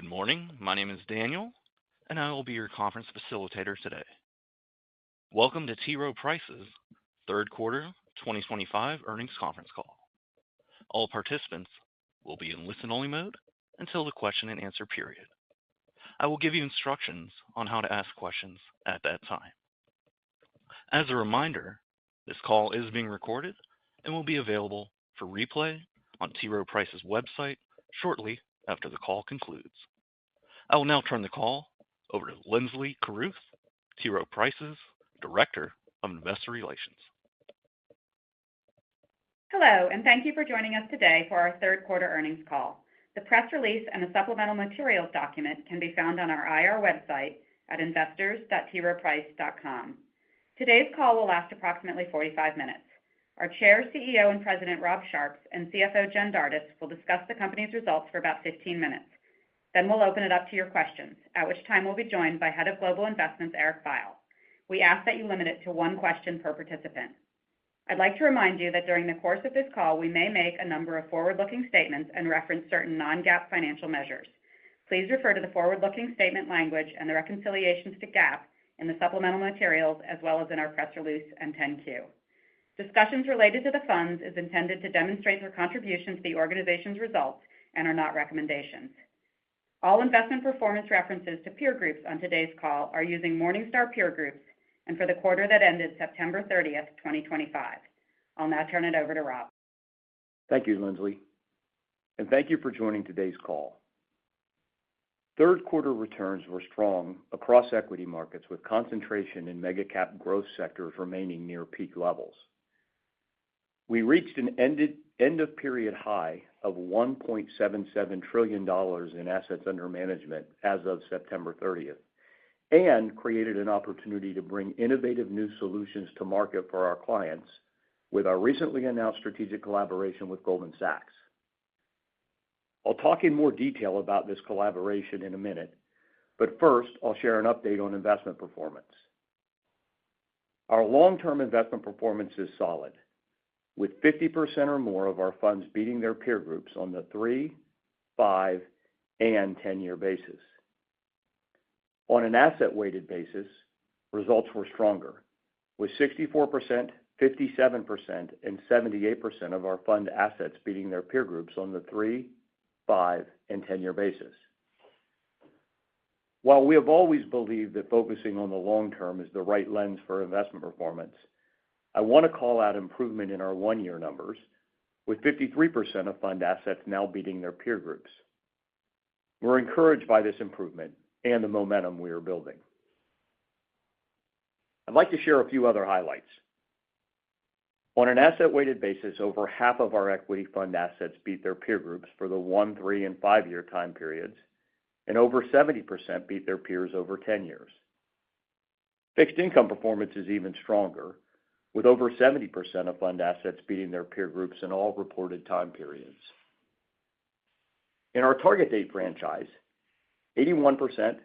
Good morning. My name is Daniel, and I will be your conference facilitator today. Welcome to T. Rowe Price's third quarter 2025 earnings conference call. All participants will be in listen-only mode until the question-and-answer period. I will give you instructions on how to ask questions at that time. As a reminder, this call is being recorded and will be available for replay on T. Rowe Price's website shortly after the call concludes. I will now turn the call over to Linsley Carruth, T. Rowe Price's Director of Investor Relations. Hello, and thank you for joining us today for our third quarter earnings call. The press release and the supplemental materials document can be found on our IR website at investors.troweprice.com. Today's call will last approximately 45 minutes. Our Chair, CEO, and President Rob Sharps and CFO Jen Dardis will discuss the company's results for about 15 minutes. Then we'll open it up to your questions, at which time we'll be joined by Head of Global Investments, Eric Veiel. We ask that you limit it to one question per participant. I'd like to remind you that during the course of this call, we may make a number of forward-looking statements and reference certain non-GAAP financial measures. Please refer to the forward-looking statement language and the reconciliations to GAAP in the supplemental materials, as well as in our press release and 10-Q. Discussions related to the funds is intended to demonstrate their contribution to the organization's results and are not recommendations. All investment performance references to peer groups on today's call are using Morningstar peer groups and for the quarter that ended September 30th, 2025. I'll now turn it over to Rob. Thank you, Linsley, and thank you for joining today's call. Third quarter returns were strong across equity markets, with concentration in mega-cap growth sectors remaining near peak levels. We reached an end-of-period high of $1.77 trillion in assets under management as of September 30th, and created an opportunity to bring innovative new solutions to market for our clients with our recently announced strategic collaboration with Goldman Sachs. I'll talk in more detail about this collaboration in a minute, but first I'll share an update on investment performance. Our long-term investment performance is solid, with 50% or more of our funds beating their peer groups on the 3, 5, and 10-year basis. On an asset-weighted basis, results were stronger, with 64%, 57%, and 78% of our fund assets beating their peer groups on the 3, 5, and 10-year basis. While we have always believed that focusing on the long term is the right lens for investment performance, I want to call out improvement in our one-year numbers, with 53% of fund assets now beating their peer groups. We're encouraged by this improvement and the momentum we are building. I'd like to share a few other highlights. On an asset-weighted basis, over half of our equity fund assets beat their peer groups for the 1, 3, and 5-year time periods, and over 70% beat their peers over 10 years. Fixed income performance is even stronger, with over 70% of fund assets beating their peer groups in all reported time periods. In our target date franchise, 81%,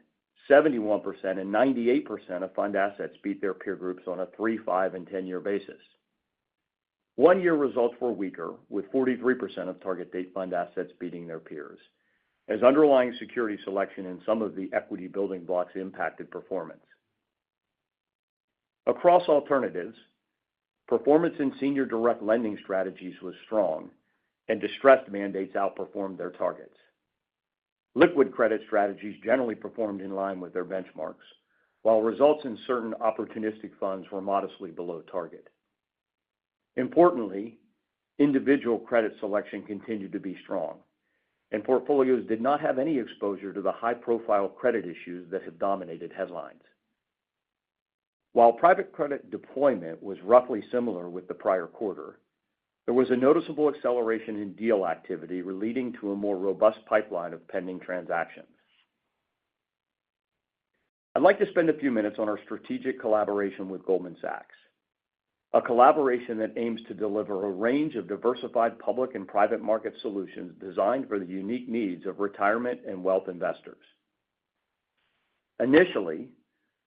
71%, and 98% of fund assets beat their peer groups on a 3, 5, and 10-year basis. One-year results were weaker, with 43% of target date fund assets beating their peers, as underlying security selection in some of the equity building blocks impacted performance. Across alternatives, performance in senior direct lending strategies was strong, and distressed mandates outperformed their targets. Liquid credit strategies generally performed in line with their benchmarks, while results in certain opportunistic funds were modestly below target. Importantly, individual credit selection continued to be strong, and portfolios did not have any exposure to the high-profile credit issues that have dominated headlines. While private credit deployment was roughly similar with the prior quarter, there was a noticeable acceleration in deal activity, leading to a more robust pipeline of pending transactions. I'd like to spend a few minutes on our strategic collaboration with Goldman Sachs, a collaboration that aims to deliver a range of diversified public and private market solutions designed for the unique needs of retirement and wealth investors. Initially,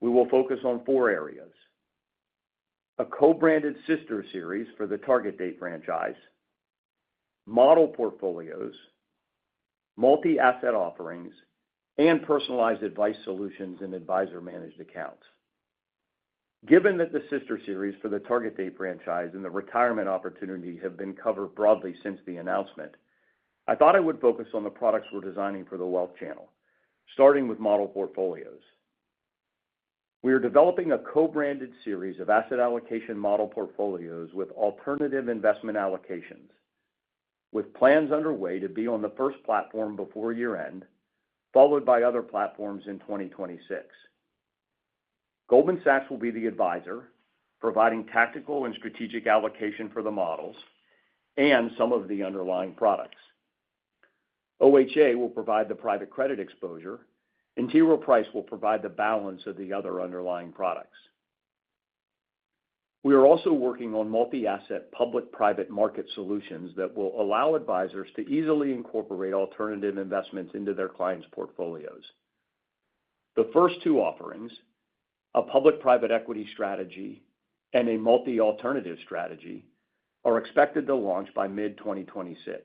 we will focus on 4 areas: a co-branded sister series for the target date franchise, model portfolios, multi-asset offerings, and personalized advice solutions and advisor-managed accounts. Given that the sister series for the target date franchise and the retirement opportunity have been covered broadly since the announcement, I thought I would focus on the products we're designing for the wealth channel, starting with model portfolios. We are developing a co-branded series of asset allocation model portfolios with alternative investment allocations, with plans underway to be on the first platform before year-end, followed by other platforms in 2026. Goldman Sachs will be the advisor, providing tactical and strategic allocation for the models and some of the underlying products. OHA will provide the private credit exposure, and T. Rowe Price will provide the balance of the other underlying products. We are also working on multi-asset public-private market solutions that will allow advisors to easily incorporate alternative investments into their clients' portfolios. The first two offerings, a public-private equity strategy and a multi-alternative strategy, are expected to launch by mid-2026.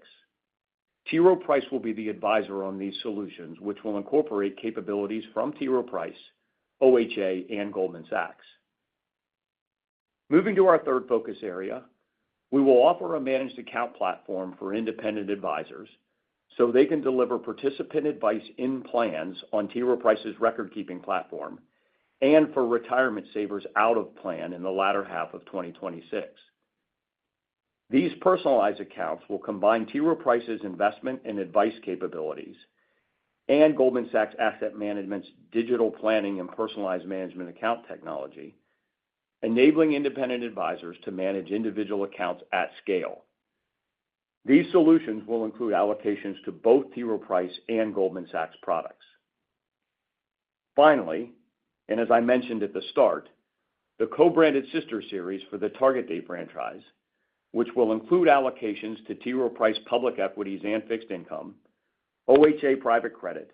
T. Rowe Price will be the advisor on these solutions, which will incorporate capabilities from T. Rowe Price, OHA, and Goldman Sachs. Moving to our third focus area, we will offer a managed account platform for independent advisors so they can deliver participant advice in plans on T. Rowe Price's record-keeping platform and for retirement savers out of plan in the latter half of 2026. These personalized accounts will combine T. Rowe Price's investment and advice capabilities and Goldman Sachs Asset Management's digital planning and personalized management account technology, enabling independent advisors to manage individual accounts at scale. These solutions will include allocations to both T. Rowe Price and Goldman Sachs products. Finally, and as I mentioned at the start, the co-branded sister series for the target date franchise, which will include allocations to T. Rowe Price public equities and fixed income, OHA private credit,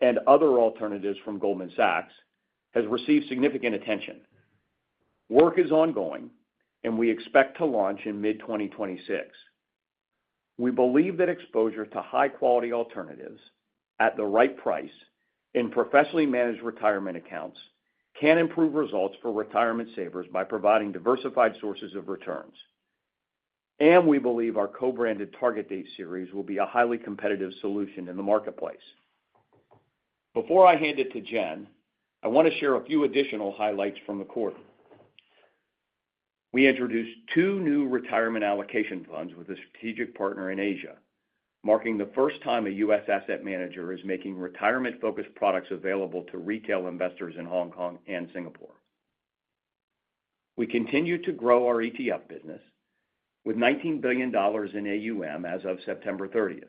and other alternatives from Goldman Sachs, has received significant attention. Work is ongoing, and we expect to launch in mid-2026. We believe that exposure to high-quality alternatives at the right price in professionally managed retirement accounts can improve results for retirement savers by providing diversified sources of returns. And we believe our co-branded target date series will be a highly competitive solution in the marketplace. Before I hand it to Jen, I want to share a few additional highlights from the quarter. We introduced 2 new retirement allocation funds with a strategic partner in Asia, marking the first time a U.S. asset manager is making retirement-focused products available to retail investors in Hong Kong and Singapore. We continue to grow our ETF business, with $19 billion in AUM as of September 30th.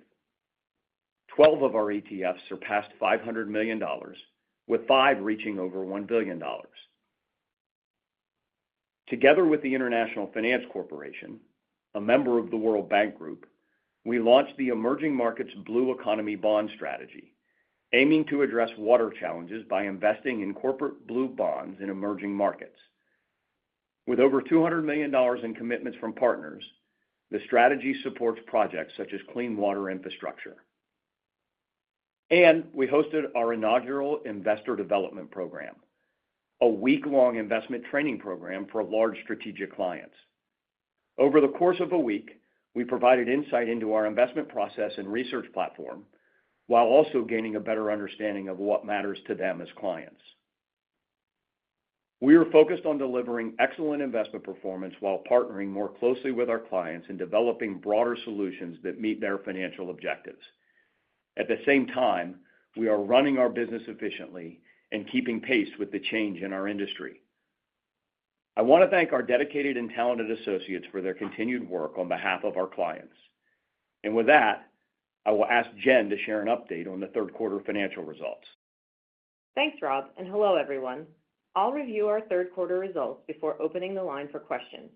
12 of our ETFs surpassed $500 million, with 5 reaching over $1 billion. Together with the International Finance Corporation, a member of the World Bank Group, we launched the Emerging Markets Blue Economy Bond Strategy, aiming to address water challenges by investing in corporate blue bonds in emerging markets. With over $200 million in commitments from partners, the strategy supports projects such as clean water infrastructure. And we hosted our inaugural Investor Development Program, a week-long investment training program for large strategic clients. Over the course of a week, we provided insight into our investment process and research platform, while also gaining a better understanding of what matters to them as clients. We are focused on delivering excellent investment performance while partnering more closely with our clients and developing broader solutions that meet their financial objectives. At the same time, we are running our business efficiently and keeping pace with the change in our industry. I want to thank our dedicated and talented associates for their continued work on behalf of our clients. And with that, I will ask Jen to share an update on the third quarter financial results. Thanks, Rob, and hello, everyone. I'll review our third quarter results before opening the line for questions.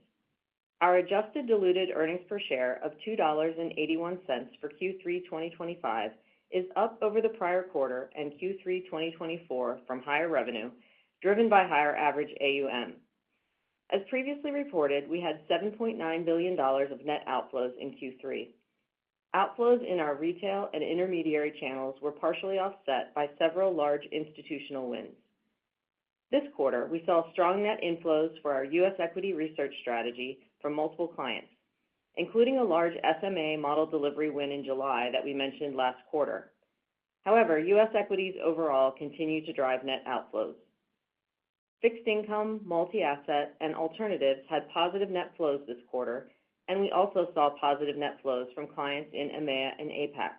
Our adjusted diluted earnings per share of $2.81 for Q3 2025 is up over the prior quarter and Q3 2024 from higher revenue, driven by higher average AUM. As previously reported, we had $7.9 billion of net outflows in Q3. Outflows in our retail and intermediary channels were partially offset by several large institutional wins. This quarter, we saw strong net inflows for our U.S. equity research strategy from multiple clients, including a large SMA model delivery win in July that we mentioned last quarter. However, U.S. equities overall continue to drive net outflows. Fixed income, multi-asset, and alternatives had positive net flows this quarter, and we also saw positive net flows from clients in EMEA and APAC.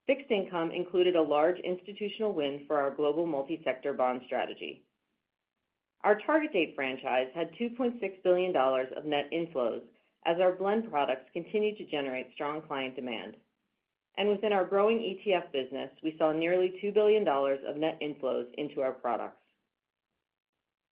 Fixed income included a large institutional win for our global multi-sector bond strategy. Our target date franchise had $2.6 billion of net inflows as our blend products continued to generate strong client demand. And within our growing ETF business, we saw nearly $2 billion of net inflows into our products.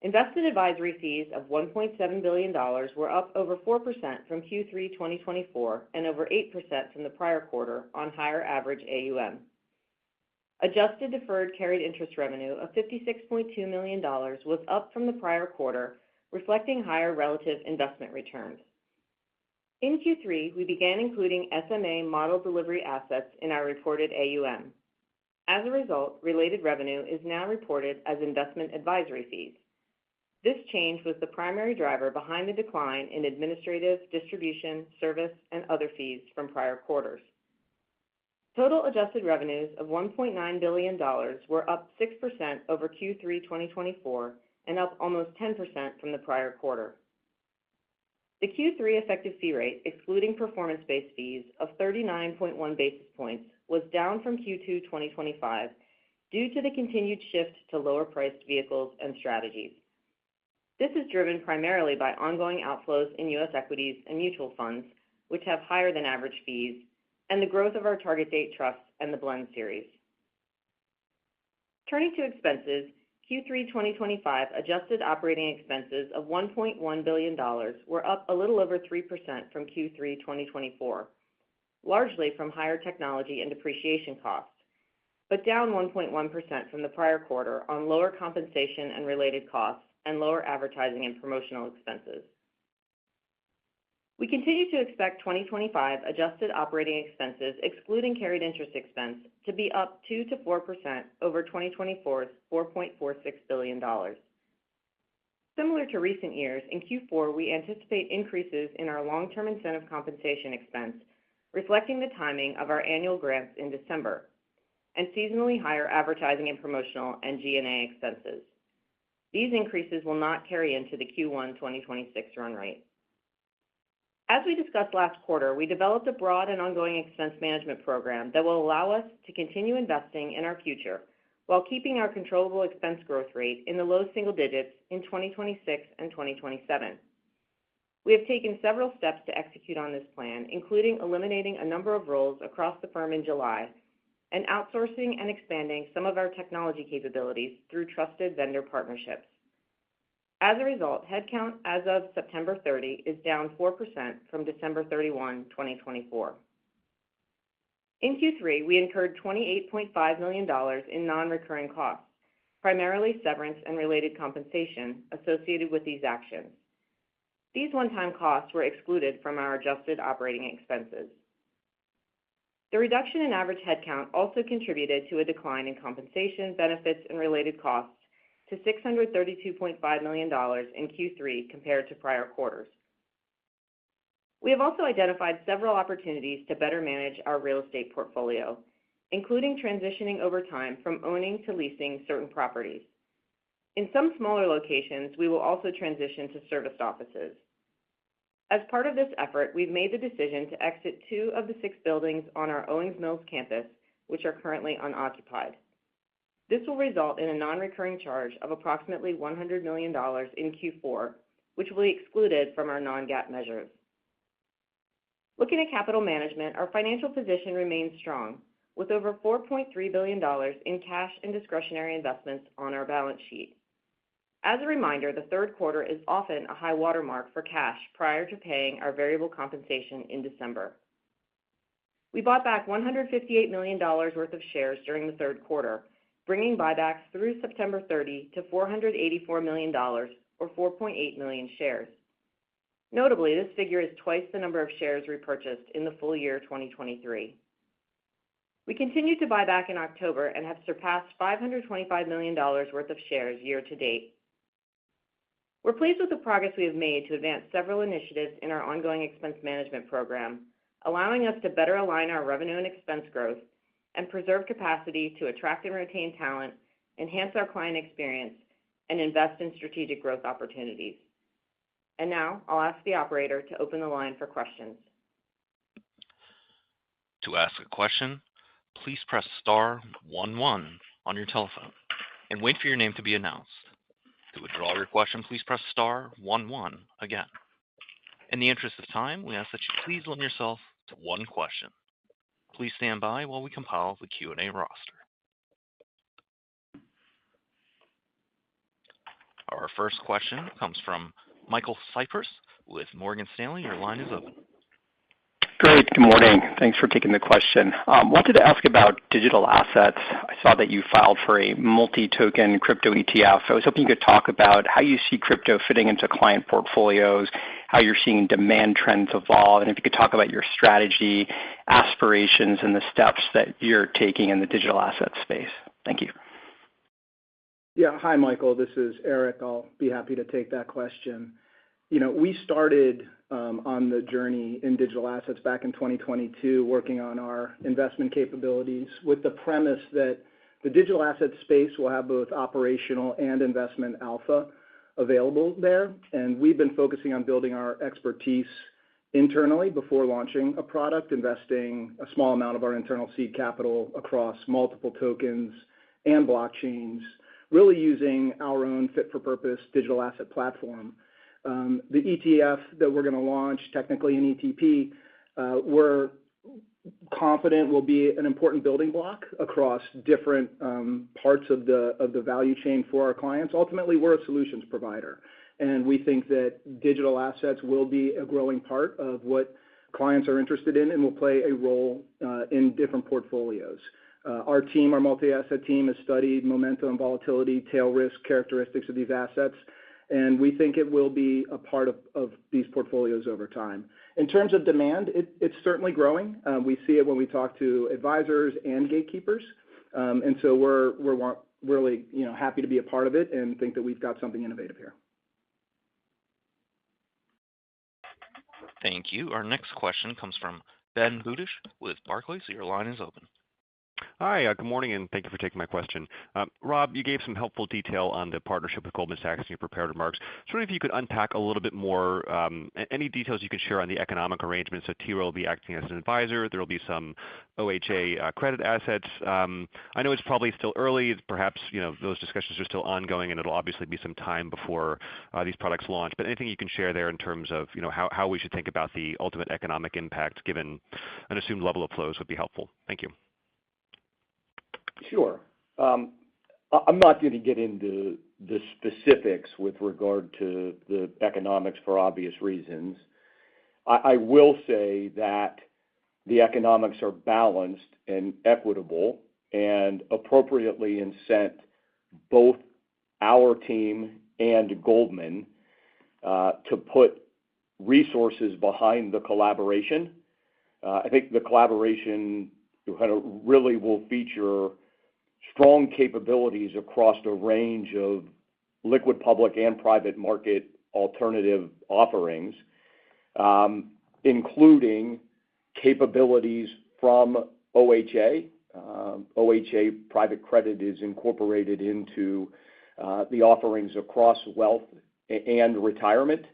Investment advisory fees of $1.7 billion were up over 4% from Q3 2024 and over 8% from the prior quarter on higher average AUM. Adjusted deferred carried interest revenue of $56.2 million was up from the prior quarter, reflecting higher relative investment returns. In Q3, we began including SMA model delivery assets in our reported AUM. As a result, related revenue is now reported as investment advisory fees. This change was the primary driver behind the decline in administrative, distribution, service, and other fees from prior quarters. Total adjusted revenues of $1.9 billion were up 6% over Q3 2024 and up almost 10% from the prior quarter. The Q3 effective fee rate, excluding performance-based fees, of 39.1 basis points was down from Q2 2025 due to the continued shift to lower-priced vehicles and strategies. This is driven primarily by ongoing outflows in U.S. equities and mutual funds, which have higher than average fees, and the growth of our target date trusts and the blend series. Turning to expenses, Q3 2025 adjusted operating expenses of $1.1 billion were up a little over 3% from Q3 2024, largely from higher technology and depreciation costs, but down 1.1% from the prior quarter on lower compensation and related costs and lower advertising and promotional expenses. We continue to expect 2025 adjusted operating expenses, excluding carried interest expense, to be up 2 to 4% over 2024's $4.46 billion. Similar to recent years, in Q4 we anticipate increases in our long-term incentive compensation expense, reflecting the timing of our annual grants in December, and seasonally higher advertising and promotional and G&A expenses. These increases will not carry into the Q1 2026 run rate. As we discussed last quarter, we developed a broad and ongoing expense management program that will allow us to continue investing in our future while keeping our controllable expense growth rate in the low single digits in 2026 and 2027. We have taken several steps to execute on this plan, including eliminating a number of roles across the firm in July and outsourcing and expanding some of our technology capabilities through trusted vendor partnerships. As a result, headcount as of September 30 is down 4% from December 31, 2024. In Q3, we incurred $28.5 million in non-recurring costs, primarily severance and related compensation associated with these actions. These one-time costs were excluded from our adjusted operating expenses. The reduction in average headcount also contributed to a decline in compensation, benefits, and related costs to $632.5 million in Q3 compared to prior quarters. We have also identified several opportunities to better manage our real estate portfolio, including transitioning over time from owning to leasing certain properties. In some smaller locations, we will also transition to serviced offices. As part of this effort, we've made the decision to exit 2 of the 6 buildings on our Owings Mills campus, which are currently unoccupied. This will result in a non-recurring charge of approximately $100 million in Q4, which will be excluded from our non-GAAP measures. Looking at capital management, our financial position remains strong, with over $4.3 billion in cash and discretionary investments on our balance sheet. As a reminder, the third quarter is often a high watermark for cash prior to paying our variable compensation in December. We bought back $158 million worth of shares during the third quarter, bringing buybacks through September 30 to $484 million, or 4.8 million shares. Notably, this figure is twice the number of shares repurchased in the full year 2023. We continued to buy back in October and have surpassed $525 million worth of shares year to date. We're pleased with the progress we have made to advance several initiatives in our ongoing expense management program, allowing us to better align our revenue and expense growth and preserve capacity to attract and retain talent, enhance our client experience, and invest in strategic growth opportunities. And now I'll ask the operator to open the line for questions. To ask a question, please press star 11 on your telephone and wait for your name to be announced. To withdraw your question, please press star 11 again. In the interest of time, we ask that you please limit yourself to one question. Please stand by while we compile the Q&A roster. Our first question comes from Michael Cyprys with Morgan Stanley. Your line is open. Great. Good morning. Thanks for taking the question. Wanted to ask about digital assets. I saw that you filed for a multi-token crypto ETF. I was hoping you could talk about how you see crypto fitting into client portfolios, how you're seeing demand trends evolve, and if you could talk about your strategy, aspirations, and the steps that you're taking in the digital asset space. Thank you. Yeah. Hi, Michael. This is Eric. I'll be happy to take that question. We started on the journey in digital assets back in 2022, working on our investment capabilities with the premise that the digital asset space will have both operational and investment alpha available there. And we've been focusing on building our expertise internally before launching a product, investing a small amount of our internal seed capital across multiple tokens and blockchains, really using our own fit-for-purpose digital asset platform. The ETF that we're going to launch, technically an ETP, we're confident will be an important building block across different parts of the value chain for our clients. Ultimately, we're a solutions provider, and we think that digital assets will be a growing part of what clients are interested in and will play a role in different portfolios. Our team, our multi-asset team, has studied momentum, volatility, tail risk characteristics of these assets, and we think it will be a part of these portfolios over time. In terms of demand, it's certainly growing. We see it when we talk to advisors and gatekeepers, and so we're really happy to be a part of it and think that we've got something innovative here. Thank you. Our next question comes from Ben Budish with Barclays. Your line is open. Hi, good morning, and thank you for taking my question. Rob, you gave some helpful detail on the partnership with Goldman Sachs in your prepared remarks. So wondering if you could unpack a little bit more, any details you can share on the economic arrangement. So T. Rowe will be acting as an advisor. There will be some OHA credit assets. I know it's probably still early. Perhaps those discussions are still ongoing, and it'll obviously be some time before these products launch. But anything you can share there in terms of how we should think about the ultimate economic impact given an assumed level of flows would be helpful. Thank you. Sure. I'm not going to get into the specifics with regard to the economics for obvious reasons. I will say that the economics are balanced and equitable and appropriately incent both our team and Goldman to put resources behind the collaboration. I think the collaboration kind of really will feature strong capabilities across a range of liquid public and private market alternative offerings, including capabilities from OHA. OHA private credit is incorporated into the offerings across wealth and retirement.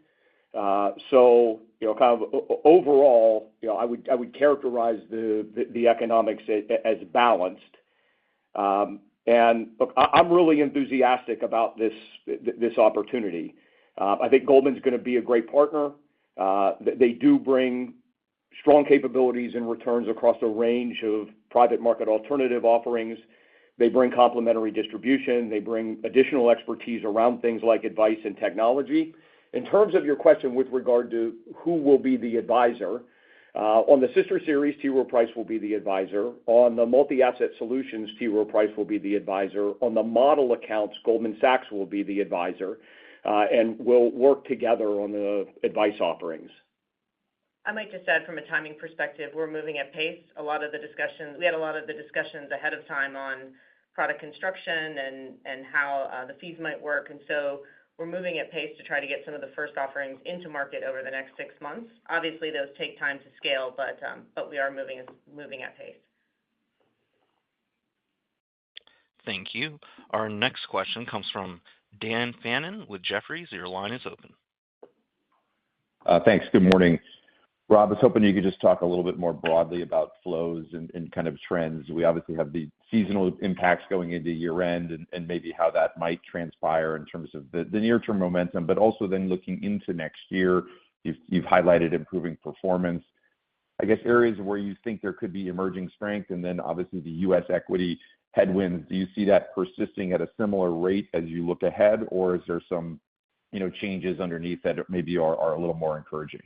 So, kind of overall, I would characterize the economics as balanced. And look, I'm really enthusiastic about this opportunity. I think Goldman's going to be a great partner. They do bring strong capabilities and returns across a range of private market alternative offerings. They bring complementary distribution. They bring additional expertise around things like advice and technology. In terms of your question with regard to who will be the advisor, on the sister series, T. Rowe Price will be the advisor. On the multi-asset solutions, T. Rowe Price will be the advisor. On the model accounts, Goldman Sachs will be the advisor. and we'll work together on the advice offerings. I might just add from a timing perspective, we're moving at pace. We had a lot of the discussions ahead of time on product construction and how the fees might work. And so we're moving at pace to try to get some of the first offerings into market over the next 6 months. Obviously, those take time to scale, but we are moving at pace. Thank you. Our next question comes from Dan Fannon with Jefferies. Your line is open. Thanks. Good morning. Rob, I was hoping you could just talk a little bit more broadly about flows and kind of trends. We obviously have the seasonal impacts going into year end and maybe how that might transpire in terms of the near-term momentum, but also then looking into next year, you've highlighted improving performance. I guess areas where you think there could be emerging strength, and then obviously the U.S. equity headwinds. Do you see that persisting at a similar rate as you look ahead, or is there some changes underneath that maybe are a little more encouraging?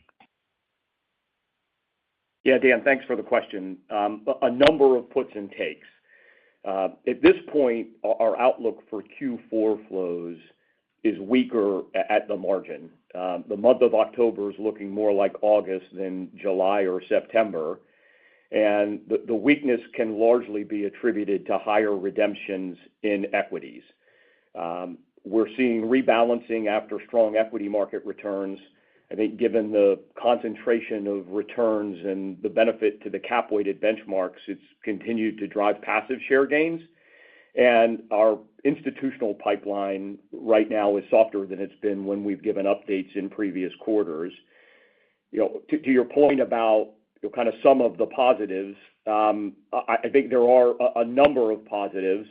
Yeah, Dan, thanks for the question. A number of puts and takes. At this point, our outlook for Q4 flows is weaker at the margin. The month of October is looking more like August than July or September, and the weakness can largely be attributed to higher redemptions in equities. We're seeing rebalancing after strong equity market returns. I think given the concentration of returns and the benefit to the cap-weighted benchmarks, it's continued to drive passive share gains. And our institutional pipeline right now is softer than it's been when we've given updates in previous quarters. To your point about kind of some of the positives, I think there are a number of positives.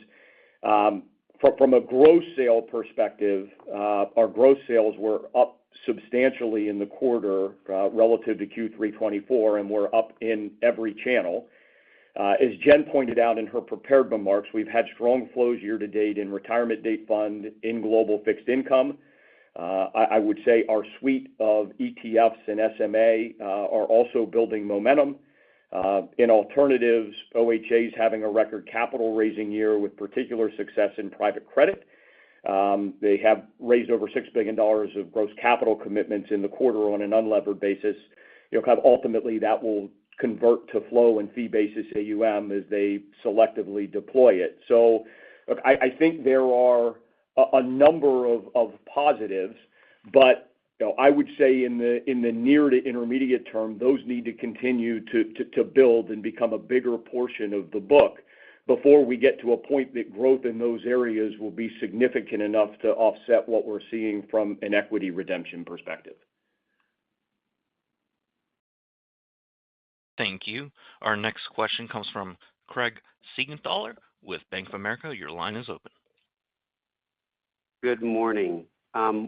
From a gross sale perspective, our gross sales were up substantially in the quarter relative to Q3 24, and we're up in every channel. As Jen pointed out in her prepared remarks, we've had strong flows year to date in retirement date fund, in global fixed income. I would say our suite of ETFs and SMA are also building momentum. In alternatives, OHA is having a record capital raising year with particular success in private credit. They have raised over $6 billion of gross capital commitments in the quarter on an unlevered basis. Kind of ultimately that will convert to flow and fee basis AUM as they selectively deploy it. So look, I think there are a number of positives, but I would say in the near to intermediate term, those need to continue to build and become a bigger portion of the book before we get to a point that growth in those areas will be significant enough to offset what we're seeing from an equity redemption perspective. Thank you. Our next question comes from Craig Siegenthaler with Bank of America. Your line is open. Good morning.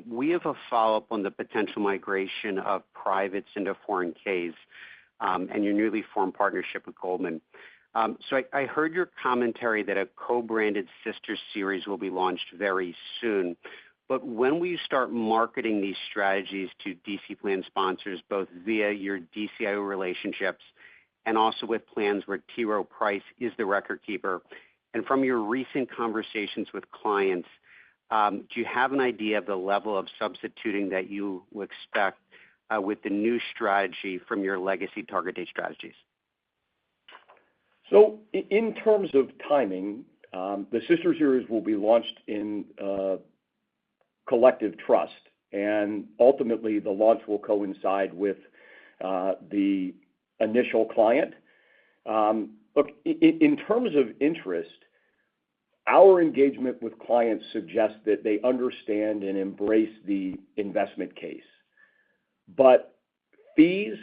We have a follow-up on the potential migration of privates into foreign Ks and your newly formed partnership with Goldman. So I heard your commentary that a co-branded sister series will be launched very soon. But when will you start marketing these strategies to DC plan sponsors, both via your DCIO relationships and also with plans where T. Rowe Price is the record keeper? And from your recent conversations with clients, do you have an idea of the level of substituting that you will expect with the new strategy from your legacy target date strategies? So in terms of timing, the sister series will be launched in collective trust, and ultimately the launch will coincide with the initial client. Look, in terms of interest, our engagement with clients suggests that they understand and embrace the investment case. But fees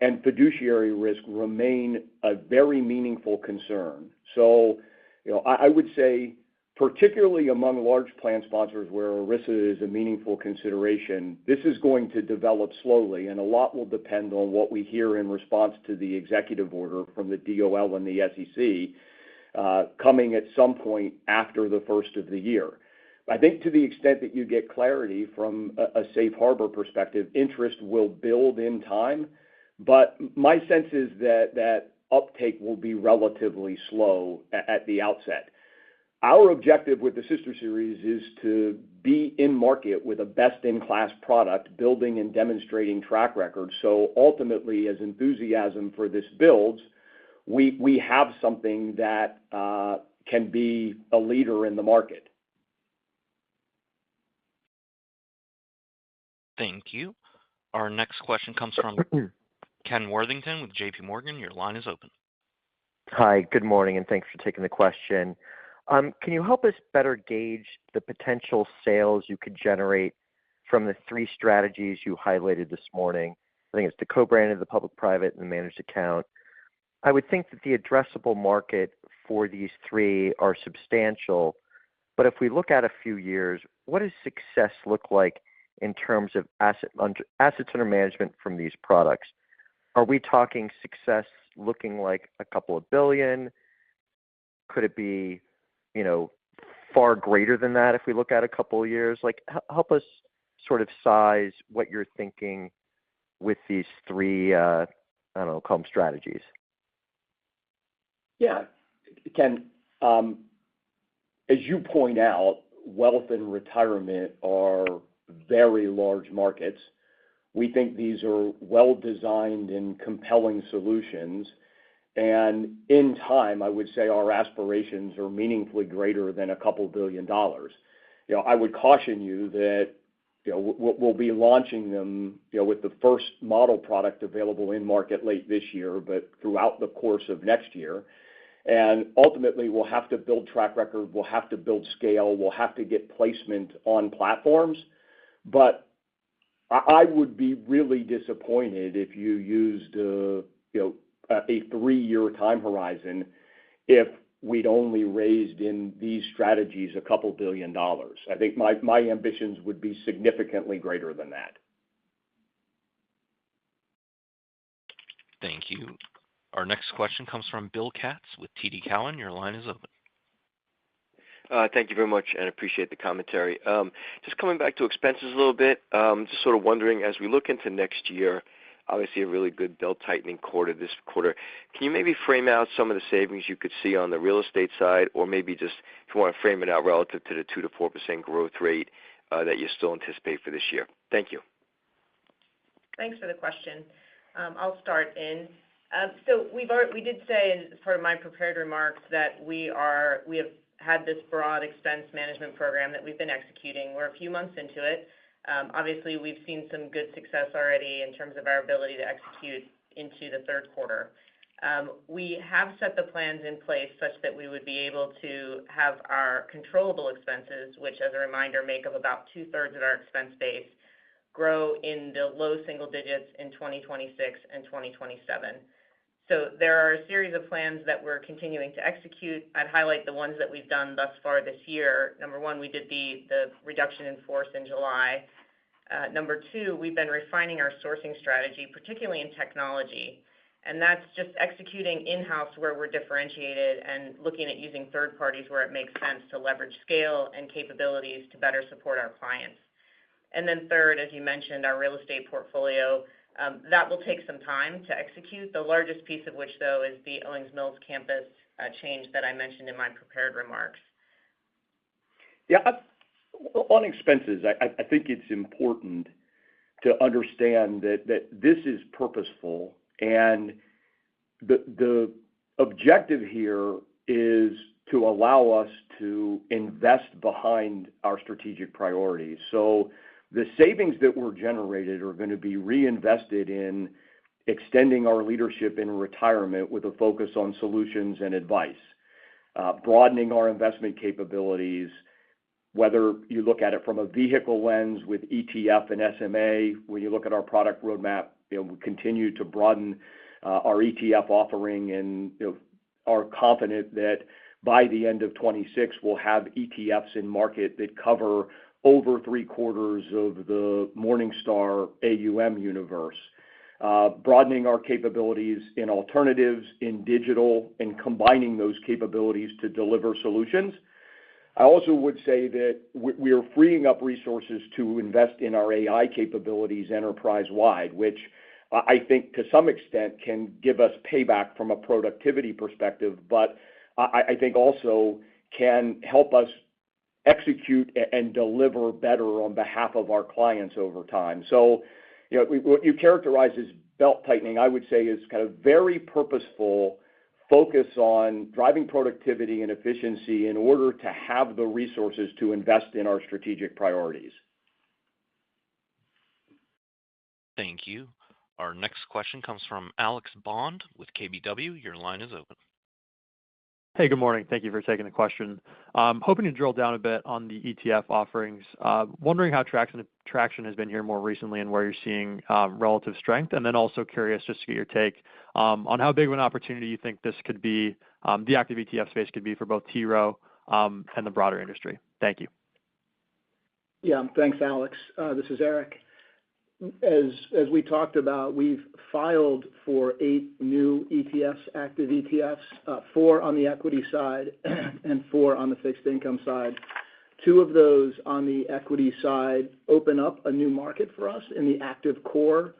and fiduciary risk remain a very meaningful concern. So, I would say, particularly among large plan sponsors where ERISA is a meaningful consideration, this is going to develop slowly, and a lot will depend on what we hear in response to the executive order from the DOL and the SEC coming at some point after the first of the year. I think to the extent that you get clarity from a safe harbor perspective, interest will build in time. But my sense is that uptake will be relatively slow at the outset. Our objective with the sister series is to be in market with a best-in-class product, building and demonstrating track record. So ultimately, as enthusiasm for this builds, we have something that can be a leader in the market. Thank you. Our next question comes from Ken Worthington with JP Morgan. Your line is open. Hi, good morning, and thanks for taking the question. Can you help us better gauge the potential sales you could generate from the three strategies you highlighted this morning? I think it's the co-branded, the public-private, and the managed account. I would think that the addressable market for these three are substantial, but if we look at a few years, what does success look like in terms of assets under management from these products? Are we talking success looking like a couple of billion? Could it be, far greater than that if we look at a couple of years? Like, help us sort of size what you're thinking with these three, call them strategies. Yeah, Ken, as you point out, wealth and retirement are very large markets. We think these are well-designed and compelling solutions. And in time, I would say our aspirations are meaningfully greater than a couple $2 billion. I would caution you that we'll be launching them with the first model product available in market late this year, but throughout the course of next year. And ultimately, we'll have to build track record, we'll have to build scale, we'll have to get placement on platforms. But I would be really disappointed if you used a 3-year time horizon if we'd only raised in these strategies a couple $1 billion. I think my ambitions would be significantly greater than that. Thank you. Our next question comes from Bill Katz with TD Cowen. Your line is open. Thank you very much, and appreciate the commentary. Just coming back to expenses a little bit, just sort of wondering, as we look into next year, obviously a really good belt-tightening quarter this quarter, can you maybe frame out some of the savings you could see on the real estate side, or maybe just, if you want to frame it out relative to the 2 to 4% growth rate that you still anticipate for this year? Thank you. Thanks for the question. I'll start in. So we did say as part of my prepared remarks that we have had this broad expense management program that we've been executing. We're a few months into it. Obviously, we've seen some good success already in terms of our ability to execute into the third quarter. We have set the plans in place such that we would be able to have our controllable expenses, which, as a reminder, make up about 2/3 of our expense base, grow in the low single digits in 2026 and 2027. So there are a series of plans that we're continuing to execute. I'd highlight the ones that we've done thus far this year. Number one, we did the reduction in force in July. Number two, we've been refining our sourcing strategy, particularly in technology. And that's just executing in-house where we're differentiated and looking at using third parties where it makes sense to leverage scale and capabilities to better support our clients. And then third, as you mentioned, our real estate portfolio. That will take some time to execute, the largest piece of which, though, is the Owings Mills campus change that I mentioned in my prepared remarks. Yeah, on expenses, I think it's important to understand that this is purposeful, and the objective here is to allow us to invest behind our strategic priorities. So the savings that were generated are going to be reinvested in extending our leadership in retirement with a focus on solutions and advice, broadening our investment capabilities, whether you look at it from a vehicle lens with ETF and SMA. When you look at our product roadmap, we continue to broaden our ETF offering, and are confident that by the end of 26, we'll have ETFs in market that cover over 3/4 of the Morningstar AUM universe, broadening our capabilities in alternatives, in digital, and combining those capabilities to deliver solutions. I also would say that we are freeing up resources to invest in our AI capabilities enterprise-wide, which I think to some extent can give us payback from a productivity perspective, but I think also can help us execute and deliver better on behalf of our clients over time. So, what you characterize as belt tightening, I would say, is kind of very purposeful focus on driving productivity and efficiency in order to have the resources to invest in our strategic priorities. Thank you. Our next question comes from Alex Bond with KBW. Your line is open. Hey, good morning. Thank you for taking the question. Hoping to drill down a bit on the ETF offerings. Wondering how traction has been here more recently and where you're seeing relative strength, and then also curious just to get your take on how big of an opportunity you think this could be, the active ETF space could be for both TROW and the broader industry. Thank you. Yeah, thanks, Alex. This is Eric. As we talked about, we've filed for 8 new ETFs, active ETFs, 4 on the equity side and 4 on the fixed income side. 2 of those on the equity side open up a new market for us in the active core,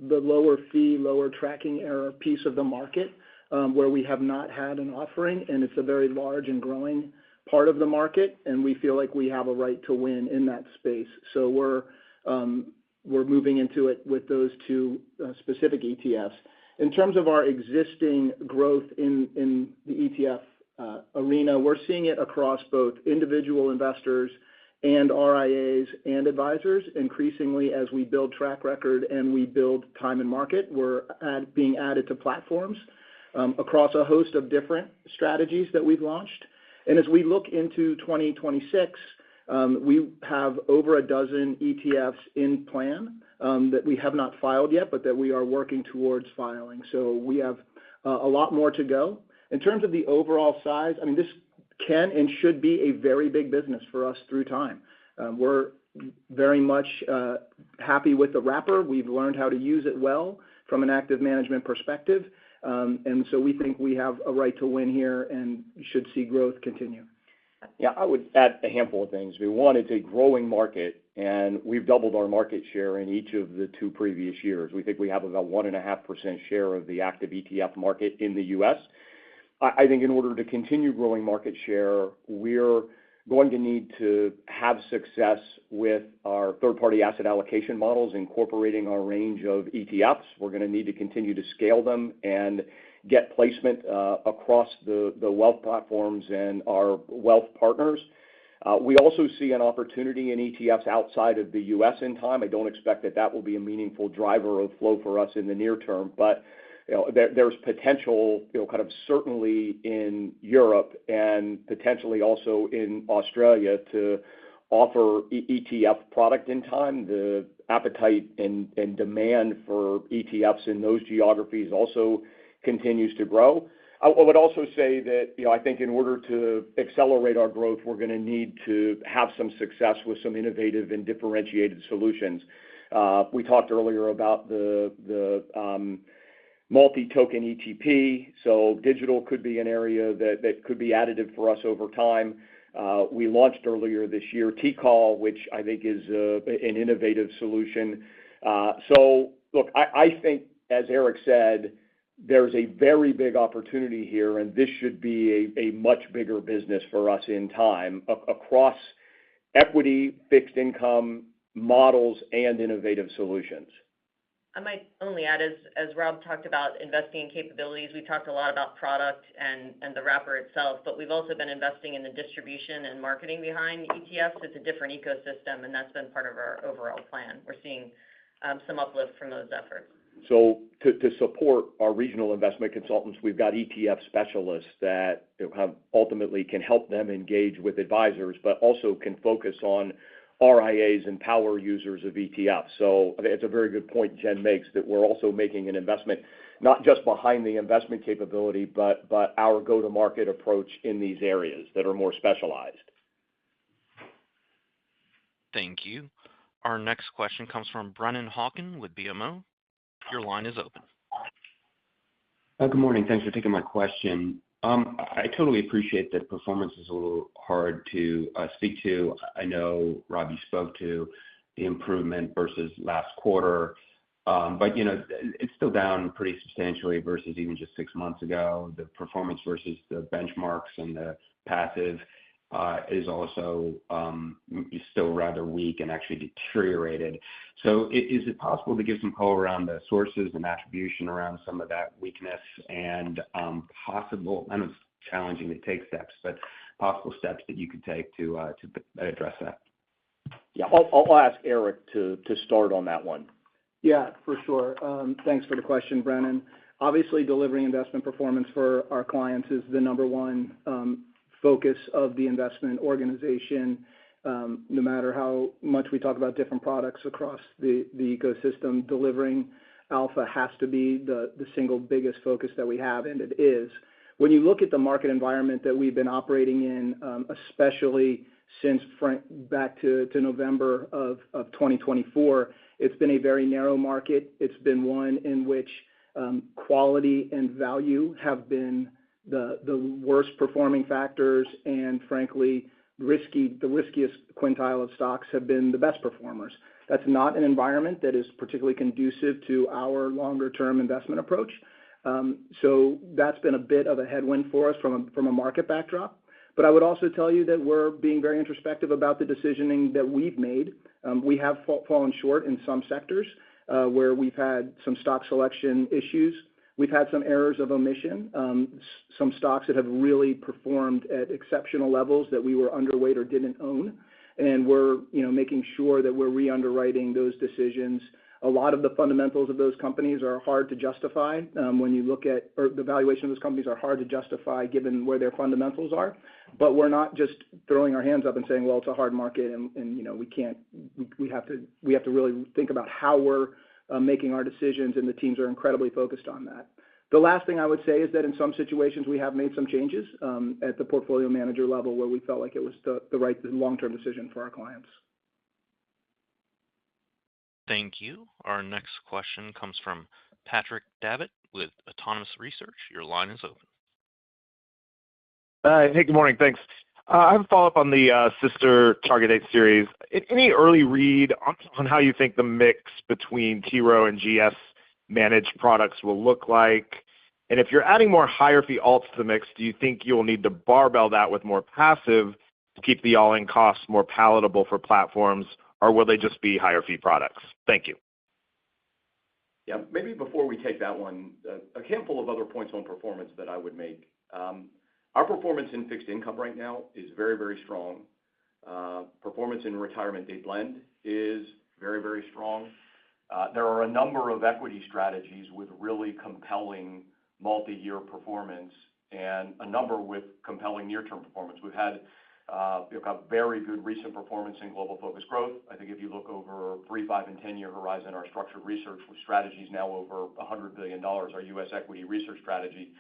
the lower fee, lower tracking error piece of the market, where we have not had an offering, and it's a very large and growing part of the market, and we feel like we have a right to win in that space. So we're moving into it with those 2 specific ETFs. In terms of our existing growth in the ETF arena, we're seeing it across both individual investors and RIAs and advisors. Increasingly, as we build track record and we build time and market, we're being added to platforms across a host of different strategies that we've launched. And as we look into 2026, we have over a dozen ETFs in plan that we have not filed yet, but that we are working towards filing. So we have a lot more to go. In terms of the overall size, I mean, this can and should be a very big business for us through time. We're very much happy with the wrapper. We've learned how to use it well from an active management perspective. And so we think we have a right to win here and should see growth continue. Yeah, I would add a handful of things. One, it's a growing market, and we've doubled our market share in each of the 2 previous years. We think we have about 1.5% share of the active ETF market in the U.S. I think in order to continue growing market share, we're going to need to have success with our third-party asset allocation models, incorporating our range of ETFs. We're going to need to continue to scale them and get placement across the wealth platforms and our wealth partners. We also see an opportunity in ETFs outside of the U.S. in time. I don't expect that will be a meaningful driver of flow for us in the near term, but there's potential, kind of certainly in Europe and potentially also in Australia to offer ETF product in time. The appetite and demand for ETFs in those geographies also continues to grow. I would also say that, I think in order to accelerate our growth, we're going to need to have some success with some innovative and differentiated solutions. We talked earlier about the multi-token ETP, so digital could be an area that could be additive for us over time. We launched earlier this year TCall, which I think is an innovative solution. So look, I think, as Eric said, there's a very big opportunity here, and this should be a much bigger business for us in time across equity, fixed income, models, and innovative solutions. I might only add, as Rob talked about investing in capabilities, we talked a lot about product and the wrapper itself, but we've also been investing in the distribution and marketing behind ETFs. It's a different ecosystem, and that's been part of our overall plan. We're seeing some uplift from those efforts. So to support our regional investment consultants, we've got ETF specialists that ultimately can help them engage with advisors, but also can focus on RIAs and power users of ETFs. So I think it's a very good point Jen makes, that we're also making an investment, not just behind the investment capability, but our go-to-market approach in these areas that are more specialized. Thank you. Our next question comes from Brennan Hawken with BMO. Your line is open. Good morning. Thanks for taking my question. I totally appreciate that performance is a little hard to speak to. I know, Rob, you spoke to the improvement versus last quarter, but it's still down pretty substantially versus even just 6 months ago. The performance versus the benchmarks and the passive is also still rather weak and actually deteriorated. So is it possible to give some color around the sources and attribution around some of that weakness and possible, I know it's challenging to take steps, but possible steps that you could take to address that? Yeah, I'll ask Eric to start on that one. Yeah, for sure. Thanks for the question, Brennan. Obviously, delivering investment performance for our clients is the number one focus of the investment organization. No matter how much we talk about different products across the ecosystem, delivering alpha has to be the single biggest focus that we have, and it is. When you look at the market environment that we've been operating in, especially since back to November of 2024, it's been a very narrow market. It's been one in which quality and value have been the worst performing factors, and frankly, the riskiest quintile of stocks have been the best performers. That's not an environment that is particularly conducive to our longer term investment approach. So that's been a bit of a headwind for us from a market backdrop. But I would also tell you that we're being very introspective about the decisioning that we've made. We have fallen short in some sectors where we've had some stock selection issues. We've had some errors of omission, some stocks that have really performed at exceptional levels that we were underweight or didn't own. And we're making sure that we're re-underwriting those decisions. A lot of the fundamentals of those companies are hard to justify when you look at, or the valuation of those companies are hard to justify given where their fundamentals are. But we're not just throwing our hands up and saying, well, it's a hard market and we have to really think about how we're making our decisions, and the teams are incredibly focused on that. The last thing I would say is that in some situations we have made some changes at the portfolio manager level where we felt like it was the right long-term decision for our clients. Thank you. Our next question comes from Patrick Davitt with Autonomous Research. Your line is open. Hey, good morning. Thanks. I have a follow-up on the sister target date series. Any early read on how you think the mix between TROW and GS managed products will look like? And if you're adding more higher fee alts to the mix, do you think you'll need to barbell that with more passive to keep the all-in costs more palatable for platforms, or will they just be higher fee products? Thank you. Yeah, maybe before we take that one, a handful of other points on performance that I would make. Our performance in fixed income right now is very, very strong. Performance in retirement day blend is very, very strong. There are a number of equity strategies with really compelling multi-year performance and a number with compelling near-term performance. We've had got very good recent performance in global focused growth. I think if you look over 3, 5, and 10-year horizon, our structured research with strategies now over $100 billion, our U.S. equity research strategy,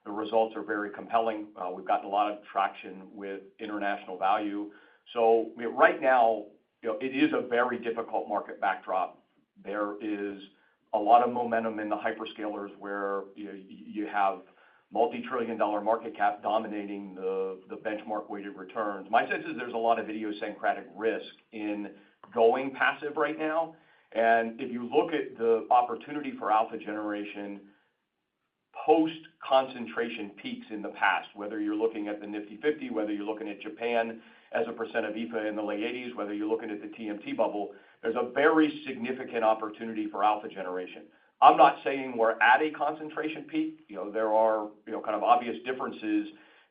the results are very compelling. We've gotten a lot of traction with international value. So right now, it is a very difficult market backdrop. There is a lot of momentum in the hyperscalers where you have multi-trillion-dollar market cap dominating the benchmark weighted returns. My sense is there's a lot of idiosyncratic risk in going passive right now. And if you look at the opportunity for alpha generation post-concentration peaks in the past, whether you're looking at the Nifty 50, whether you're looking at Japan as a percent of IFA in the late 80s, whether you're looking at the TMT bubble, there's a very significant opportunity for alpha generation. I'm not saying we're at a concentration peak. There are kind of obvious differences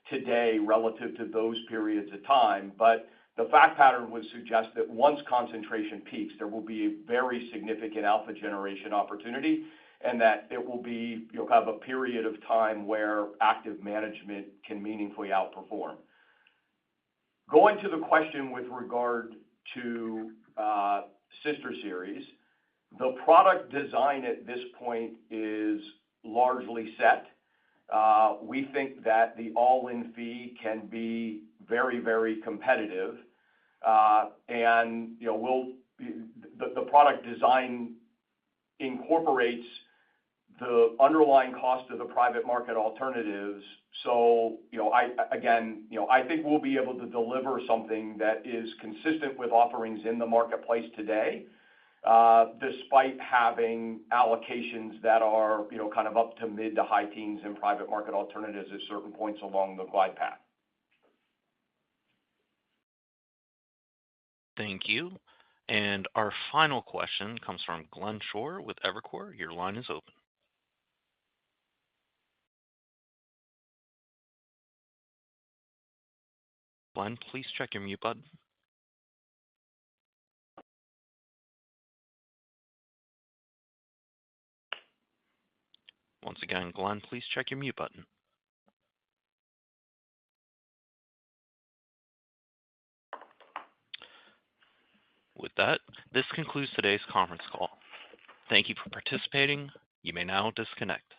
today relative to those periods of time, but the fact pattern would suggest that once concentration peaks, there will be a very significant alpha generation opportunity, and that it will be kind of a period of time where active management can meaningfully outperform. Going to the question with regard to sister series, the product design at this point is largely set. We think that the all-in fee can be very, very competitive, and the product design incorporates the underlying cost of the private market alternatives. So, I think we'll be able to deliver something that is consistent with offerings in the marketplace today, despite having allocations that are, kind of up to mid to high teens in private market alternatives at certain points along the glide path. Thank you. And our final question comes from Glenn Schorr with Evercore. Your line is open. Glenn, please check your mute button. Once again, Glenn, please check your mute button. With that, this concludes today's conference call. Thank you for participating. You may now disconnect.